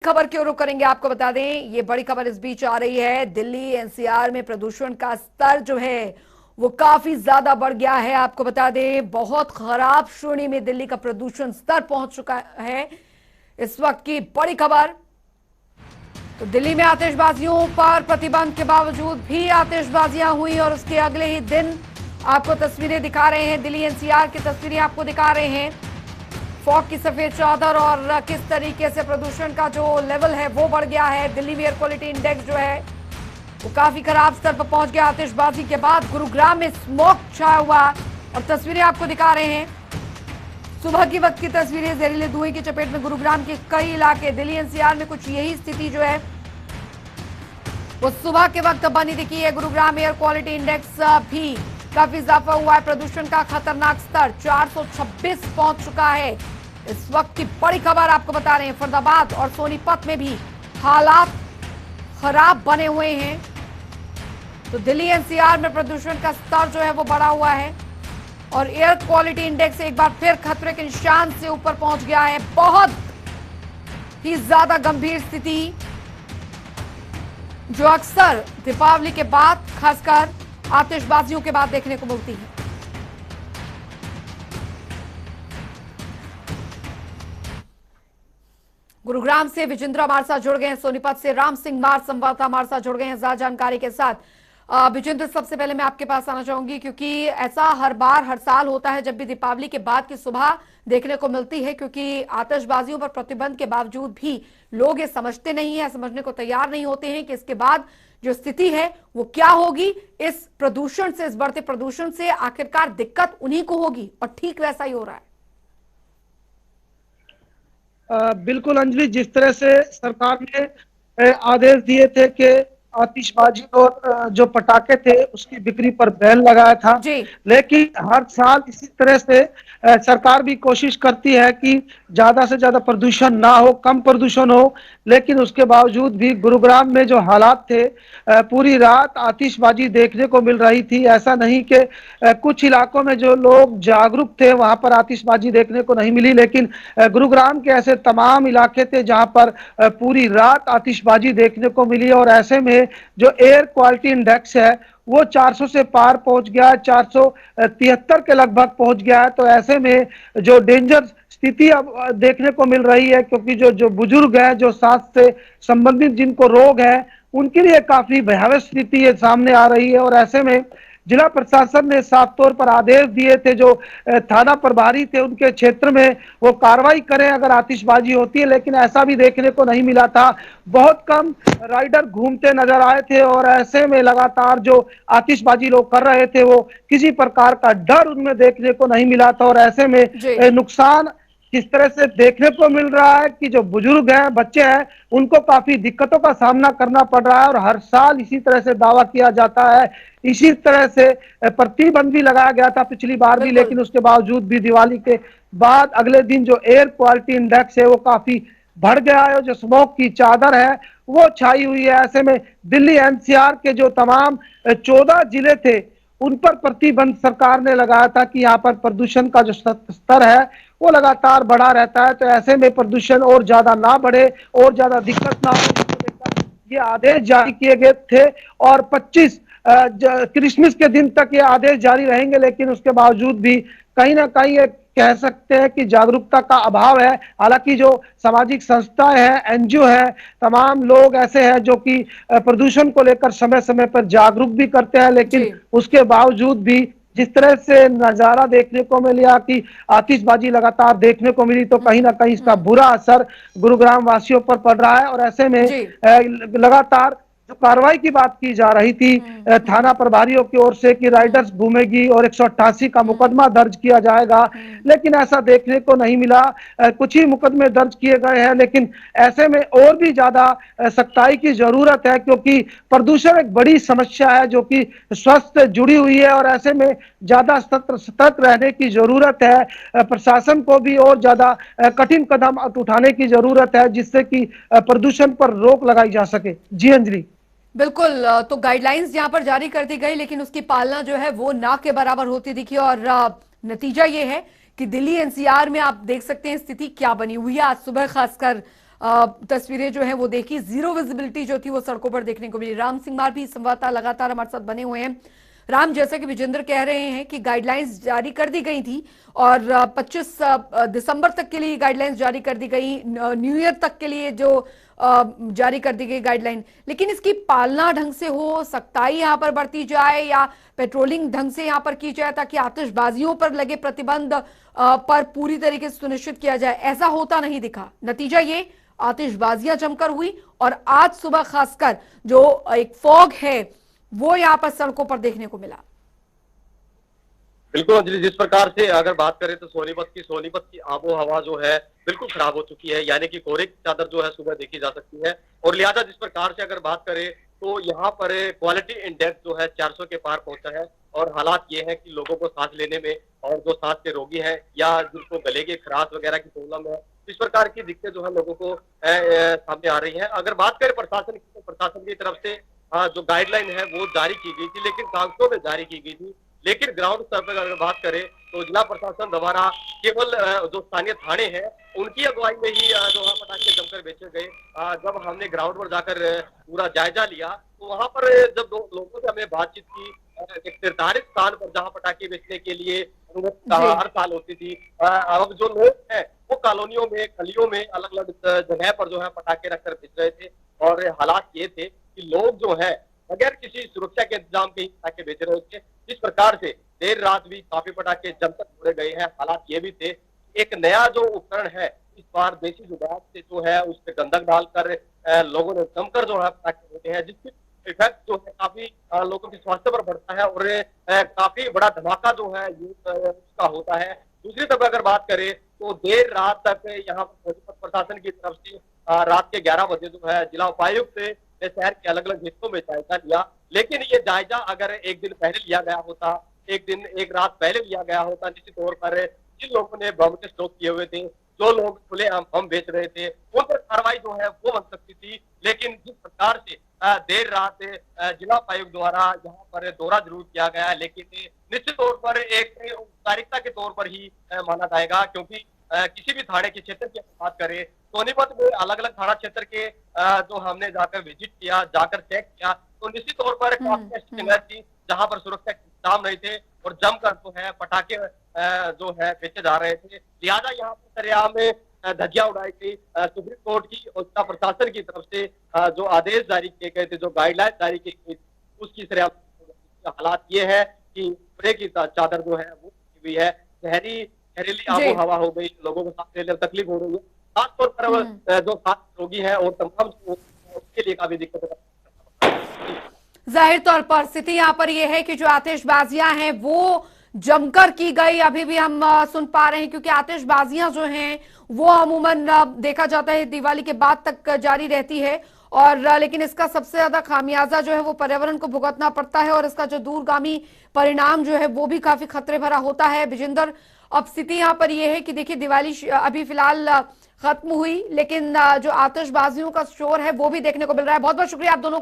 खबर की ओर रुख करेंगे। आपको बता दें, ये बड़ी खबर इस बीच आ रही है। दिल्ली एनसीआर में प्रदूषण का स्तर जो है वो काफी ज्यादा बढ़ गया है। आपको बता दें, बहुत खराब श्रेणी में दिल्ली का प्रदूषण स्तर पहुंच चुका है। इस वक्त की बड़ी खबर, तो दिल्ली में आतिशबाजियों पर प्रतिबंध के बावजूद भी आतिशबाजियां हुई और उसके अगले ही दिन आपको तस्वीरें दिखा रहे हैं। दिल्ली एनसीआर की तस्वीरें आपको दिखा रहे हैं। फॉग की सफेद चादर और किस तरीके से प्रदूषण का जो लेवल है वो बढ़ गया है। दिल्ली एयर क्वालिटी इंडेक्स जो है वो काफी खराब स्तर पर पहुंच गया। आतिशबाजी के बाद गुरुग्राम में स्मोक छाया हुआ और तस्वीरें आपको दिखा रहे हैं। सुबह की वक्त की तस्वीरें, जहरीले धुएं की चपेट में गुरुग्राम के कई इलाके। दिल्ली एनसीआर में कुछ यही स्थिति जो है वो सुबह के वक्त बनी दिखी है। गुरुग्राम एयर क्वालिटी इंडेक्स भी काफी इजाफा हुआ है। प्रदूषण का खतरनाक स्तर 426 पहुंच चुका है। इस वक्त की बड़ी खबर आपको बता रहे हैं, फरीदाबाद और सोनीपत में भी हालात खराब बने हुए हैं। तो दिल्ली एनसीआर में प्रदूषण का स्तर जो है वो बढ़ा हुआ है और एयर क्वालिटी इंडेक्स एक बार फिर खतरे के निशान से ऊपर पहुंच गया है। बहुत ही ज्यादा गंभीर स्थिति जो अक्सर दीपावली के बाद, खासकर आतिशबाजियों के बाद देखने को मिलती है। गुरुग्राम से विजेंद्र हमारे साथ जुड़ गए हैं, सोनीपत से राम सिंह मार संवाददाता हमारे साथ जुड़ गए हैं ज्यादा जानकारी के साथ। विजेंद्र, सबसे पहले मैं आपके पास आना चाहूंगी क्योंकि ऐसा हर बार हर साल होता है जब भी दीपावली के बाद की सुबह देखने को मिलती है, क्योंकि आतिशबाजियों पर प्रतिबंध के बावजूद भी लोग ये समझते नहीं है, समझने को तैयार नहीं होते हैं कि इसके बाद जो स्थिति है वो क्या होगी। इस प्रदूषण से, इस बढ़ते प्रदूषण से आखिरकार दिक्कत उन्हीं को होगी और ठीक वैसा ही हो रहा है। बिल्कुल अंजलि, जिस तरह से सरकार ने आदेश दिए थे कि आतिशबाजी और जो पटाखे थे उसकी बिक्री पर बैन लगाया था, जी। लेकिन हर साल इसी तरह से सरकार भी कोशिश करती है कि ज्यादा से ज्यादा प्रदूषण ना हो, कम प्रदूषण हो। लेकिन उसके बावजूद भी गुरुग्राम में जो हालात थे, पूरी रात आतिशबाजी देखने को मिल रही थी। ऐसा नहीं कि कुछ इलाकों में जो लोग जागरूक थे वहां पर आतिशबाजी देखने को नहीं मिली, लेकिन गुरुग्राम के ऐसे तमाम इलाके थे जहां पर पूरी रात आतिशबाजी देखने को मिली। और ऐसे में जो एयर क्वालिटी इंडेक्स है वो 400 से पार पहुंच गया है, 473 के लगभग पहुंच गया है। तो ऐसे में जो डेंजर स्थिति अब देखने को मिल रही है, क्योंकि जो जो बुजुर्ग हैं, जो सांस से संबंधित जिनको रोग है, उनके लिए काफी भयावह स्थिति ये सामने आ रही है। और ऐसे में जिला प्रशासन ने साफ तौर पर आदेश दिए थे, जो थाना प्रभारी थे उनके क्षेत्र में वो कार्रवाई करें अगर आतिशबाजी होती है, लेकिन ऐसा भी देखने को नहीं मिला था। बहुत कम राइडर घूमते नजर आए थे और ऐसे में लगातार जो आतिशबाजी लोग कर रहे थे वो किसी प्रकार का डर उनमें देखने को नहीं मिला था। और ऐसे में नुकसान किस तरह से देखने को मिल रहा है कि जो बुजुर्ग हैं, बच्चे हैं, उनको काफी दिक्कतों का सामना करना पड़ रहा है। और हर साल इसी तरह से दावा किया जाता है, इसी तरह से प्रतिबंध भी लगाया गया था पिछली बार भी, लेकिन उसके बावजूद भी दिवाली के बाद अगले दिन जो एयर क्वालिटी इंडेक्स है वो काफी बढ़ गया है। जो स्मोक की चादर है वो छाई हुई है। ऐसे में दिल्ली एनसीआर के जो तमाम 14 जिले थे उन पर प्रतिबंध सरकार ने लगाया था कि यहाँ पर प्रदूषण का जो स्तर है वो लगातार बढ़ा रहता है। तो ऐसे में प्रदूषण और ज्यादा ना बढ़े, और ज्यादा दिक्कत ना हो, ये आदेश जारी किए गए थे। और 25 क्रिसमस के दिन तक ये आदेश जारी रहेंगे, लेकिन उसके बावजूद भी कहीं ना कहीं ये कह सकते हैं कि जागरूकता का अभाव है। हालांकि जो सामाजिक संस्थाएं हैं, एनजीओ है, तमाम लोग ऐसे हैं जो कि प्रदूषण को लेकर समय समय पर जागरूक भी करते हैं, लेकिन उसके बावजूद भी जिस तरह से नजारा देखने को मिला कि आतिशबाजी लगातार देखने को मिली, तो कहीं ना कहीं इसका बुरा असर गुरुग्राम वासियों पर पड़ रहा है। और ऐसे में लगातार जो कार्रवाई की बात की जा रही थी थाना प्रभारियों की ओर से कि राइडर्स घूमेगी और 188 का मुकदमा दर्ज किया जाएगा, लेकिन ऐसा देखने को नहीं मिला। कुछ ही मुकदमे दर्ज किए गए हैं, लेकिन ऐसे में और भी ज्यादा सख्ताई की जरूरत है, क्योंकि प्रदूषण एक बड़ी समस्या है जो कि स्वास्थ्य से जुड़ी हुई है। और ऐसे में ज्यादा सतर्क रहने की जरूरत है। प्रशासन को भी और ज्यादा कठिन कदम उठाने की जरूरत है, जिससे कि प्रदूषण पर रोक लगाई जा सके। जी अंजलि। बिल्कुल, तो गाइडलाइंस यहां पर जारी कर दी गई, लेकिन उसकी पालना जो है वो ना के बराबर होती दिखी और नतीजा ये है कि दिल्ली एनसीआर में आप देख सकते हैं स्थिति क्या बनी हुई है। आज सुबह खासकर तस्वीरें जो है वो देखी, जीरो विजिबिलिटी जो थी वो सड़कों पर देखने को मिली। राम सिंह मार भी संवाददाता लगातार हमारे साथ बने हुए हैं। राम, जैसा कि विजेंद्र कह रहे हैं कि गाइडलाइंस जारी कर दी गई थी और 25 दिसंबर तक के लिए गाइडलाइंस जारी कर दी गई, न्यू ईयर तक के लिए जो जारी कर दी गई गाइडलाइन, लेकिन इसकी पालना ढंग से हो, सख्ताई यहाँ पर बरती जाए या पेट्रोलिंग ढंग से यहाँ पर की जाए ताकि आतिशबाजियों पर लगे प्रतिबंध पर पूरी तरीके से सुनिश्चित किया जाए, ऐसा होता नहीं दिखा। नतीजा ये, आतिशबाजियां जमकर हुई और आज सुबह खासकर जो एक फॉग है वो यहाँ पर सड़कों पर देखने को मिला। बिल्कुल अंजलि, जिस प्रकार से अगर बात करें तो सोनीपत की आबो हवा जो है बिल्कुल खराब हो चुकी है, यानी कि कोहरे की चादर जो है सुबह देखी जा सकती है। और लिहाजा जिस प्रकार से अगर बात करें तो यहाँ पर क्वालिटी इंडेक्स जो है 400 के पार पहुंचा है। और हालात ये है कि लोगों को सांस लेने में, और जो सांस के रोगी हैं या जिनको गले की खराश वगैरह की प्रॉब्लम है, इस प्रकार की दिक्कतें जो है लोगों को सामने आ रही है। अगर बात करें प्रशासन की, तो प्रशासन की तरफ से जो गाइडलाइन है वो जारी की गई थी, लेकिन कागजों में जारी की गई थी, लेकिन ग्राउंड स्तर पर अगर बात करें तो जिला प्रशासन द्वारा केवल जो स्थानीय थाने हैं उनकी अगुवाई में ही जो है पटाखे जमकर बेचे गए। जब हमने ग्राउंड पर जाकर पूरा जायजा लिया तो वहां पर जब लोगों से हमने बातचीत की, एक निर्धारित स्थान पर जहां पटाखे बेचने के लिए हर साल होती थी, अब जो लोग हैं वो कॉलोनियों में, गलियों में, अलग अलग जगह पर जो है पटाखे रखकर बेच रहे थे। और हालात ये थे कि लोग जो है बगैर किसी सुरक्षा के इंतजाम के ही पटाखे बेच रहे थे। इस प्रकार से देर रात भी काफी पटाखे जमकर छोड़े गए हैं। हालात ये भी थे, एक नया जो उपकरण है इस बार देसी जुगाड़ से जो है उस पर गंधक डालकर लोगों ने जमकर जो है पटाखे फोड़े हैं, जिसकी इफेक्ट जो है काफी लोगों के स्वास्थ्य पर पड़ता है और काफी बड़ा धमाका जो है उसका होता है। दूसरी तरफ अगर बात करें तो देर रात तक यहाँ पर प्रशासन की तरफ से रात के 11 बजे जो है जिला उपायुक्त ने शहर के अलग अलग हिस्सों में जायजा लिया। लेकिन ये जायजा अगर एक दिन पहले लिया गया होता, एक रात पहले लिया गया होता, निश्चित तौर पर जिन लोगों ने बम के स्टॉक किए हुए थे, जो लोग खुले बम बेच रहे थे, उन पर कार्रवाई जो है वो बन सकती थी। लेकिन जिस प्रकार से देर रात जिला उपायुक्त द्वारा यहाँ पर दौरा जरूर किया गया, लेकिन निश्चित तौर पर एक औपचारिकता के तौर पर ही माना जाएगा, क्योंकि किसी भी थाने के क्षेत्र की बात करें, सोनीपत में अलग अलग थाना क्षेत्र के जो हमने जाकर विजिट किया, जाकर चेक किया, तो निश्चित तौर पर काफी ऐसी जगह थी जहां पर सुरक्षा के इंतजाम नहीं थे और जमकर जो है पटाखे जो है बेचे जा रहे थे। लिहाजा यहाँ पर सरेआम में धज्जियां उड़ाई गई। सुप्रीम कोर्ट की और जिला प्रशासन की तरफ से जो आदेश जारी किए गए थे, जो गाइडलाइन जारी की गई, उसकी सरेआम हालात ये है कि कोहरे की चादर जो है वो हुई है, जहरीली आबो हवा हो गई, लोगों को सांस लेने में तकलीफ हो रही है, खासतौर पर जो सांस रोगी है और तमाम उसके लिए काफी दिक्कत है। जाहिर तौर पर स्थिति यहाँ पर यह है कि जो आतिशबाजियां हैं वो जमकर की गई, अभी भी हम सुन पा रहे हैं, क्योंकि आतिशबाजियां जो हैं वो अमूमन देखा जाता है दिवाली के बाद तक जारी रहती है, और लेकिन इसका सबसे ज्यादा खामियाजा जो है वो पर्यावरण को भुगतना पड़ता है और इसका जो दूरगामी परिणाम जो है वो भी काफी खतरे भरा होता है। विजेंद्र, अब स्थिति यहाँ पर यह है कि देखिए दिवाली अभी फिलहाल खत्म हुई, लेकिन जो आतिशबाजियों का शोर है वो भी देखने को मिल रहा है। बहुत बहुत शुक्रिया आप दोनों का।